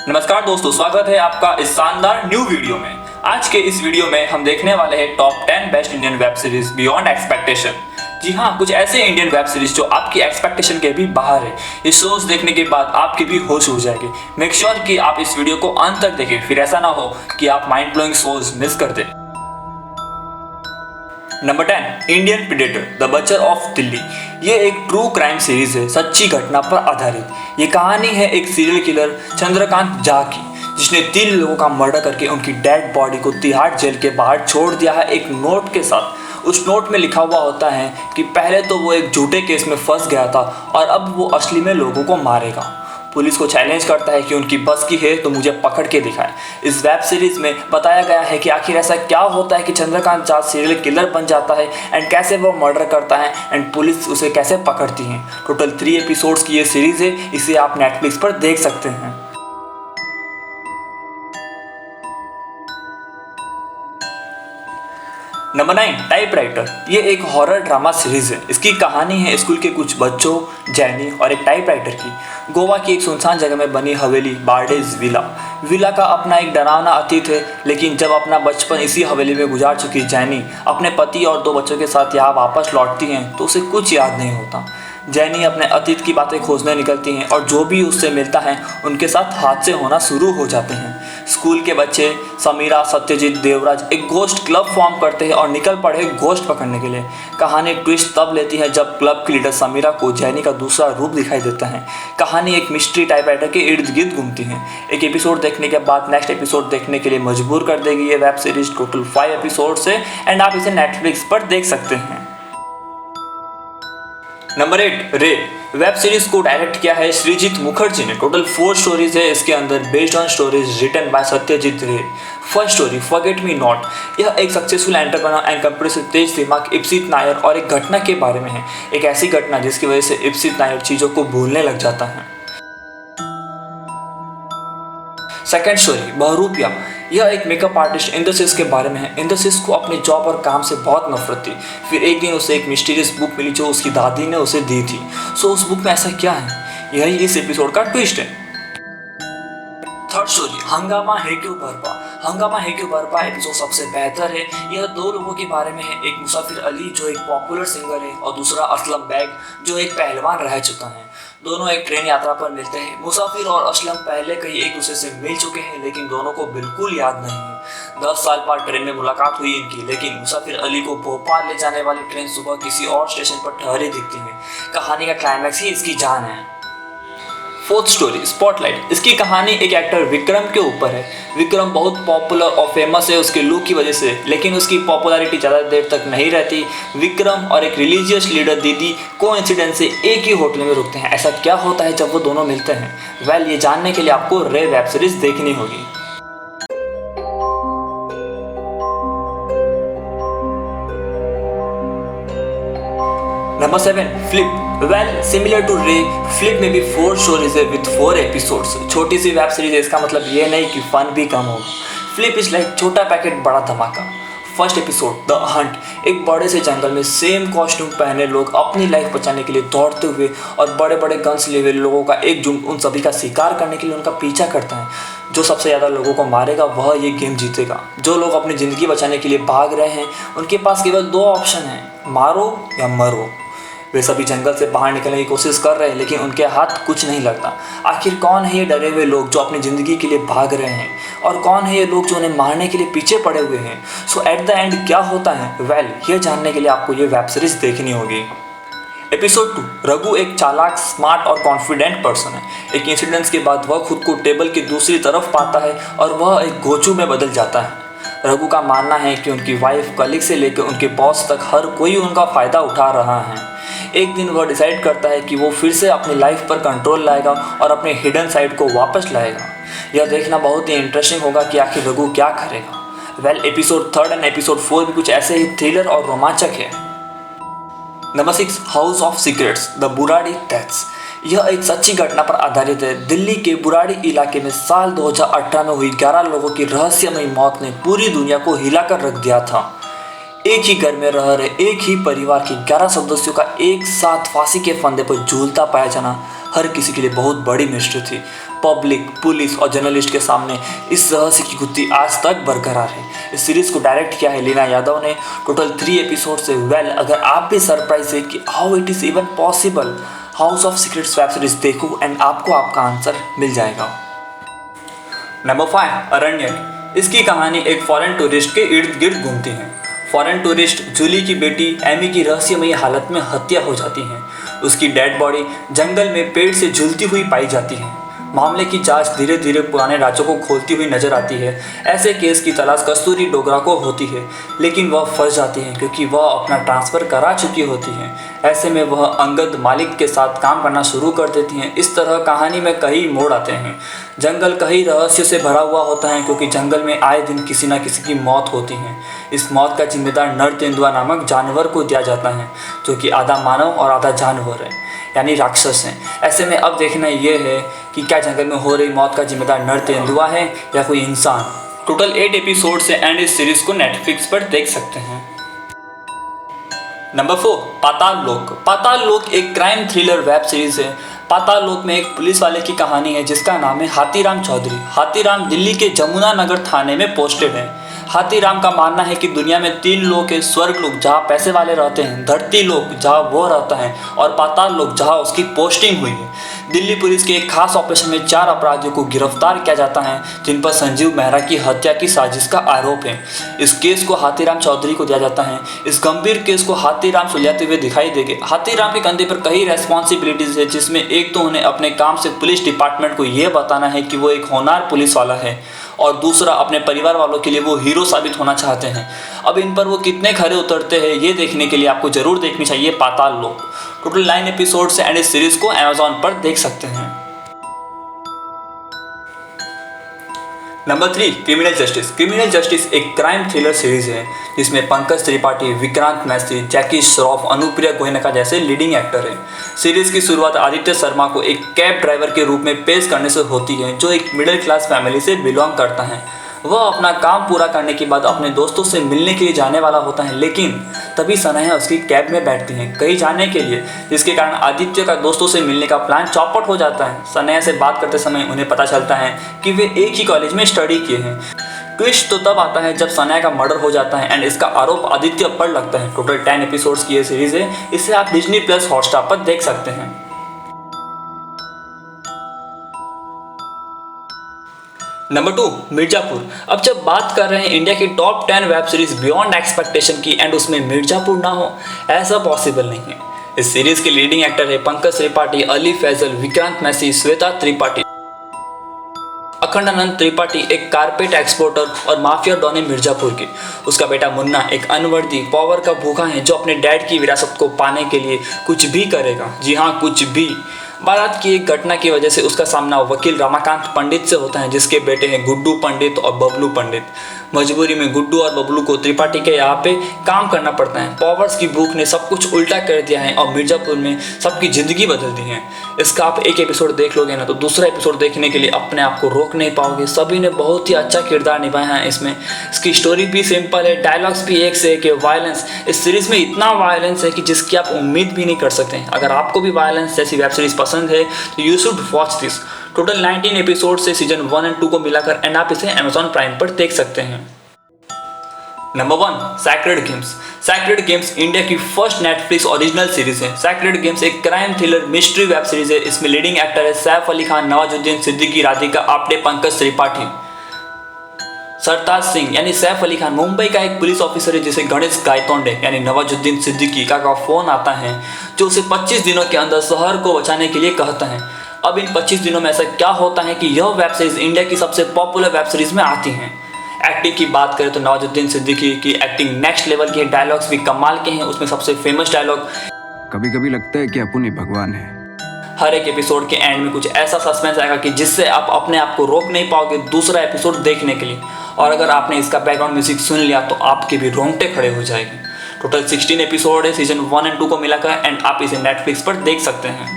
नमस्कार दोस्तों, स्वागत है आपका इस शानदार न्यू वीडियो में। आज के इस वीडियो में हम देखने वाले हैं top 10 best Indian web series beyond expectation. जी हाँ, कुछ ऐसे इंडियन वेब सीरीज जो आपकी एक्सपेक्टेशन के भी बाहर है। ये शोज देखने के बाद आपके भी होश उड़ जाएंगे। मेक श्योर कि आप इस वीडियो को अंत तक देखें, फिर ऐसा ना हो कि आप माइंड ब्लोइंग शोज मिस कर दें। Number 10, Indian predator the butcher of Delhi. ये एक ट्रू क्राइम सीरीज है, सच्ची घटना पर आधारित। ये कहानी है एक सीरियल किलर चंद्रकांत झा की, जिसने 3 लोगों का मर्डर करके उनकी डेड बॉडी को तिहाड़ जेल के बाहर छोड़ दिया है एक नोट के साथ। उस नोट में लिखा हुआ होता है कि पहले तो वो एक झूठे केस में फंस गया था और अब वो असली में लोगों को मारेगा। पुलिस को चैलेंज करता है कि उनकी बस की है तो मुझे पकड़ के दिखाए। इस वेब सीरीज में बताया गया है कि आखिर ऐसा क्या होता है कि चंद्रकांत झा सीरियल किलर बन जाता है एंड कैसे वो मर्डर करता है एंड पुलिस उसे कैसे पकड़ती है। टोटल 3 एपिसोड्स की ये सीरीज है, इसे आप नेटफ्लिक्स पर देख सकते हैं। Number 9, typewriter. ये एक हॉरर ड्रामा सीरीज है। इसकी कहानी है स्कूल के कुछ बच्चों, जैनी और एक टाइपराइटर की। गोवा की एक सुनसान जगह में बनी हवेली बार्डेज विला का अपना एक डरावना अतीत है। लेकिन जब अपना बचपन इसी हवेली में गुजार चुकी जैनी अपने पति और 2 बच्चों के साथ यहाँ वापस लौटती हैं तो उसे कुछ याद नहीं होता। जैनी अपने अतीत की बातें खोजने निकलती हैं और जो भी उससे मिलता है उनके साथ हादसे होना शुरू हो जाते हैं। स्कूल के बच्चे समीरा, सत्यजीत, देवराज एक घोस्ट क्लब फॉर्म करते हैं और निकल पड़े घोस्ट पकड़ने के लिए। कहानी ट्विस्ट तब लेती है जब क्लब की लीडर समीरा को जैनी का दूसरा रूप दिखाई देता है। कहानी एक मिस्ट्री टाइपराइटर के इर्द गिर्द घूमती है। एक एपिसोड देखने के बाद नेक्स्ट एपिसोड देखने के लिए मजबूर कर देगी ये वेब सीरीज। टोटल 5 एपिसोड्स है एंड आप इसे नेटफ्लिक्स पर देख सकते हैं। नंबर 8, रे। वेब सीरीज को डायरेक्ट किया है श्रीजीत मुखर्जी ने। टोटल 4 स्टोरीज है इसके अंदर, based on stories written by Satyajit Ray. First story forget me not. यह एक सक्सेसफुल एंटरप्रेन्योर एंड कंप्यूटर से तेज दिमाग इप्सित नायर और एक घटना के बारे में है। एक ऐसी घटना जिसकी वजह से इप्सित नायर चीज़ों को भूलने लग जाता है। Second story Bahrupiya. यह एक मेकअप आर्टिस्ट इंद्रशीष के बारे में है। इंद्रशीष को अपने जॉब और काम से बहुत नफरत थी। फिर एक दिन उसे एक मिस्टीरियस बुक मिली जो उसकी दादी ने उसे दी थी। सो उस बुक में ऐसा क्या है, यही इस एपिसोड का ट्विस्ट है। थर्ड स्टोरी हंगामा है क्यों बरपा। हंगामा है क्यों बरपा एपिसोड सबसे बेहतर है। यह 2 लोगों के बारे में है, एक मुसाफिर अली जो एक पॉपुलर सिंगर है और दूसरा असलम बैग जो एक पहलवान रह चुका है। दोनों एक ट्रेन यात्रा पर मिलते हैं। मुसाफिर और असलम पहले कहीं एक दूसरे से मिल चुके हैं लेकिन दोनों को बिल्कुल याद नहीं है। 10 साल बाद ट्रेन में मुलाकात हुई इनकी, लेकिन मुसाफिर अली को भोपाल ले जाने वाली ट्रेन सुबह किसी और स्टेशन पर ठहरी दिखती है। कहानी का क्लाइमैक्स ही इसकी जान है। Fourth story spotlight. इसकी कहानी एक एक्टर विक्रम के ऊपर है। विक्रम बहुत पॉपुलर और फेमस है उसके लुक की वजह से, लेकिन उसकी पॉपुलैरिटी ज़्यादा देर तक नहीं रहती। विक्रम और एक रिलीजियस लीडर दीदी कोइंसिडेंस से एक ही होटल में रुकते हैं। ऐसा क्या होता है जब वो दोनों मिलते हैं? ये जानने के लिए आपको रे वेब सीरीज देखनी होगी। Number 7, flip. सिमिलर टू रे, फ्लिप में भी 4 स्टोरीज है विद 4 एपिसोड्स। छोटी सी वेब सीरीज है, इसका मतलब ये नहीं कि फन भी कम होगा। फ्लिप इज लाइक छोटा पैकेट बड़ा धमाका। First episode the Hunt. एक बड़े से जंगल में सेम कॉस्ट्यूम पहने लोग अपनी लाइफ बचाने के लिए दौड़ते हुए और बड़े बड़े गन्स लिए हुए लोगों का एक झुंड उन सभी का शिकार करने के लिए उनका पीछा करता है। जो सबसे ज़्यादा लोगों को मारेगा वह ये गेम जीतेगा। जो लोग अपनी ज़िंदगी बचाने के लिए भाग रहे हैं उनके पास केवल 2 ऑप्शन हैं, मारो या मरो। वे सभी जंगल से बाहर निकलने की कोशिश कर रहे हैं लेकिन उनके हाथ कुछ नहीं लगता। आखिर कौन है ये डरे हुए लोग जो अपनी ज़िंदगी के लिए भाग रहे हैं और कौन है ये लोग जो उन्हें मारने के लिए पीछे पड़े हुए हैं? सो एट द एंड क्या होता है? ये जानने के लिए आपको ये वेब सीरीज देखनी होगी। एपिसोड 2 रघु एक चालाक, स्मार्ट और कॉन्फिडेंट पर्सन है। एक इंसिडेंस के बाद वह खुद को टेबल की दूसरी तरफ पाता है और वह एक गोचू में बदल जाता है। रघु का मानना है कि उनकी वाइफ, कलीग से लेकर उनके बॉस तक हर कोई उनका फ़ायदा उठा रहा है। एक दिन वह डिसाइड करता है कि वो फिर से अपनी लाइफ पर कंट्रोल लाएगा और अपने हिडन साइड को वापस लाएगा। यह देखना बहुत ही इंटरेस्टिंग होगा कि आखिर रघु क्या करेगा। एपिसोड 3 एंड एपिसोड 4 भी कुछ ऐसे ही थ्रिलर और रोमांचक है। Number 6, house of secrets the Burari deaths. यह एक सच्ची घटना पर आधारित है। दिल्ली के बुराड़ी इलाके में साल 2018 में हुई 11 लोगों की रहस्यमयी मौत ने पूरी दुनिया को हिलाकर रख दिया था। एक ही घर में रह रहे एक ही परिवार के 11 सदस्यों का एक साथ फांसी के फंदे पर झूलता पाया जाना हर किसी के लिए बहुत बड़ी मिस्ट्री थी। पब्लिक, पुलिस और जर्नलिस्ट के सामने इस रहस्य की गुत्थी आज तक बरकरार है। इस सीरीज को डायरेक्ट किया है लीना यादव ने। टोटल 3 एपिसोड से अगर आप भी सरप्राइज है कि how it is even possible, house of secrets web series देखो एंड आपको आपका आंसर मिल जाएगा। नंबर 5 अरण्यक। इसकी कहानी एक फॉरेन टूरिस्ट के इर्द गिर्द घूमती है। फॉरेन टूरिस्ट जूली की बेटी एमी की रहस्यमयी हालत में हत्या हो जाती है। उसकी डेड बॉडी जंगल में पेड़ से झूलती हुई पाई जाती है। मामले की जांच धीरे धीरे पुराने राज्यों को खोलती हुई नजर आती है। ऐसे केस की तलाश कस्तूरी डोगरा को होती है, लेकिन वह फंस जाती है क्योंकि वह अपना ट्रांसफ़र करा चुकी होती है। ऐसे में वह अंगद मालिक के साथ काम करना शुरू कर देती हैं। इस तरह कहानी में कई मोड़ आते हैं। जंगल कई रहस्य से भरा हुआ होता है क्योंकि जंगल में आए दिन किसी न किसी की मौत होती है। इस मौत का जिम्मेदार नर तेंदुआ नामक जानवर को दिया जाता है, जो कि आधा मानव और आधा जानवर है, यानी राक्षस हैं। ऐसे में अब देखना यह है कि क्या जंगल में हो रही मौत का जिम्मेदार नर तेंदुआ है या कोई इंसान। टोटल 8 एपिसोड से एंड इस सीरीज को नेटफ्लिक्स पर देख सकते हैं। नंबर 4 पाताल लोक। पाताल लोक एक क्राइम थ्रिलर वेब सीरीज है। पाताल लोक में एक पुलिस वाले की कहानी है जिसका नाम है हाथीराम चौधरी। हाथीराम दिल्ली के जमुना नगर थाने में पोस्टेड है। हाथीराम का मानना है कि दुनिया में 3 लोक है, स्वर्ग लोक जहाँ पैसे वाले रहते हैं, धरती लोक जहाँ वो रहता है और पाताल लोक जहाँ उसकी पोस्टिंग हुई है। दिल्ली पुलिस के एक खास ऑपरेशन में 4 अपराधियों को गिरफ्तार किया जाता है जिन पर संजीव मेहरा की हत्या की साजिश का आरोप है। इस केस को हाथीराम चौधरी को दिया जाता है। इस गंभीर केस को हाथीराम सुलझाते हुए दिखाई देंगे। हाथीराम के कंधे पर कई रेस्पॉन्सिबिलिटीज है, जिसमें एक तो उन्हें अपने काम से पुलिस डिपार्टमेंट को यह बताना है कि वो एक होनहार पुलिस वाला है, और दूसरा अपने परिवार वालों के लिए वो हीरो साबित होना चाहते हैं। अब इन पर वो कितने खरे उतरते हैं ये देखने के लिए आपको जरूर देखनी चाहिए पाताल लोक। टोटल 9 एपिसोड से एंड इस सीरीज को Amazon पर देख सकते हैं। Number 3 criminal justice. Criminal justice एक क्राइम थ्रिलर सीरीज है जिसमें पंकज त्रिपाठी, विक्रांत मैसी, जैकी श्रॉफ, अनुप्रिया गोयनका जैसे लीडिंग एक्टर हैं। सीरीज की शुरुआत आदित्य शर्मा को एक कैब ड्राइवर के रूप में पेश करने से होती है जो एक मिडिल क्लास फैमिली से बिलोंग करता है। वह अपना काम पूरा करने के बाद अपने दोस्तों से मिलने के लिए जाने वाला होता है, लेकिन तभी सनया उसकी कैब में बैठती हैं कहीं जाने के लिए, जिसके कारण आदित्य का दोस्तों से मिलने का प्लान चौपट हो जाता है। सनया से बात करते समय उन्हें पता चलता है कि वे एक ही कॉलेज में स्टडी किए हैं। ट्विस्ट तो तब आता है जब सनया का मर्डर हो जाता है एंड इसका आरोप आदित्य पर लगता है। टोटल 10 एपिसोड्स की ये सीरीज है। इसे आप डिज्नी प्लस हॉटस्टार पर देख सकते हैं। नंबर 2 मिर्जापुर। अब जब बात कर रहे हैं इंडिया की top 10 web series beyond expectation की एंड उसमें मिर्जापुर ना हो, ऐसा पॉसिबल नहीं है। इस सीरीज के लीडिंग एक्टर है पंकज त्रिपाठी, अली फैजल, विक्रांत मैसी, श्वेता त्रिपाठी। अखंडानंद त्रिपाठी एक कारपेट एक्सपोर्टर और माफिया डॉन है मिर्जापुर की। उसका बेटा मुन्ना एक अनवर्दी पावर का भूखा है जो अपने डैड की विरासत को पाने के लिए कुछ भी करेगा। जी हाँ, कुछ भी। बारात की एक घटना की वजह से उसका सामना वकील रमाकांत पंडित से होता है जिसके बेटे हैं गुड्डू पंडित और बबलू पंडित। मजबूरी में गुड्डू और बबलू को त्रिपाठी के यहाँ पे काम करना पड़ता है। पावर्स की भूख ने सब कुछ उल्टा कर दिया है और मिर्जापुर में सबकी जिंदगी बदल दी है। इसका आप एक एपिसोड देख लोगे ना तो दूसरा एपिसोड देखने के लिए अपने आप को रोक नहीं पाओगे। सभी ने बहुत ही अच्छा किरदार निभाया है इसमें। इसकी स्टोरी भी सिंपल है, डायलॉग्स भी एक से एक है। वायलेंस इस सीरीज में इतना वायलेंस है कि जिसकी आप उम्मीद भी नहीं कर सकते। अगर आपको भी वायलेंस जैसी वेब सीरीज पसंद है तो you should watch this. Total 19 episode से सीजन 1 और 2 को मिलाकर एंड आप इसे Amazon प्राइम पर देख सकते हैं। Number 1 sacred games. Sacred games India की फर्स्ट नेटफ्लिक्स ओरिजिनल सीरीज है। सैक्रेड गेम्स एक crime thriller mystery web series है। इसमें लीडिंग एक्टर है सैफ अली खान, नवाजुद्दीन सिद्दीकी, राधिका आप्टे, पंकज त्रिपाठी। सरताज सिंह यानी सैफ अली खान मुंबई का एक पुलिस ऑफिसर है जिसे गणेश गायतोंडे यानी नवाजुद्दीन सिद्दीकी का फोन आता है जो उसे 25 दिनों के अंदर शहर को बचाने के लिए कहता है। अब इन 25 दिनों में ऐसा क्या होता है कि यह वेब सीरीज इंडिया की सबसे पॉपुलर वेब सीरीज में आती हैं। एक्टिंग की बात करें तो नवाजुद्दीन सिद्दीकी की एक्टिंग नेक्स्ट लेवल की है। डायलॉग्स भी कमाल के हैं। उसमें सबसे फेमस डायलॉग, कभी कभी लगता है कि अपन ही भगवान है। हर एक एपिसोड के एंड में कुछ ऐसा सस्पेंस आएगा कि जिससे आप अपने आप को रोक नहीं पाओगे दूसरा एपिसोड देखने के लिए। और अगर आपने इसका बैकग्राउंड म्यूजिक सुन लिया तो आपके भी रोंगटे खड़े हो जाएंगे। टोटल 16 एपिसोड है सीजन 1 और 2 को मिलाकर एंड आप इसे नेटफ्लिक्स पर देख सकते हैं।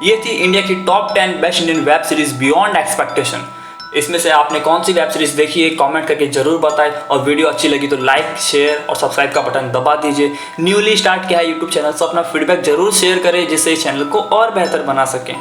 ये थी इंडिया की top 10 best Indian web series beyond expectation. इसमें से आपने कौन सी वेब सीरीज देखी है कमेंट करके जरूर बताएं और वीडियो अच्छी लगी तो लाइक, शेयर और सब्सक्राइब का बटन दबा दीजिए। न्यूली स्टार्ट किया है यूट्यूब चैनल, तो अपना फीडबैक जरूर शेयर करें जिससे इस चैनल को और बेहतर बना सकें।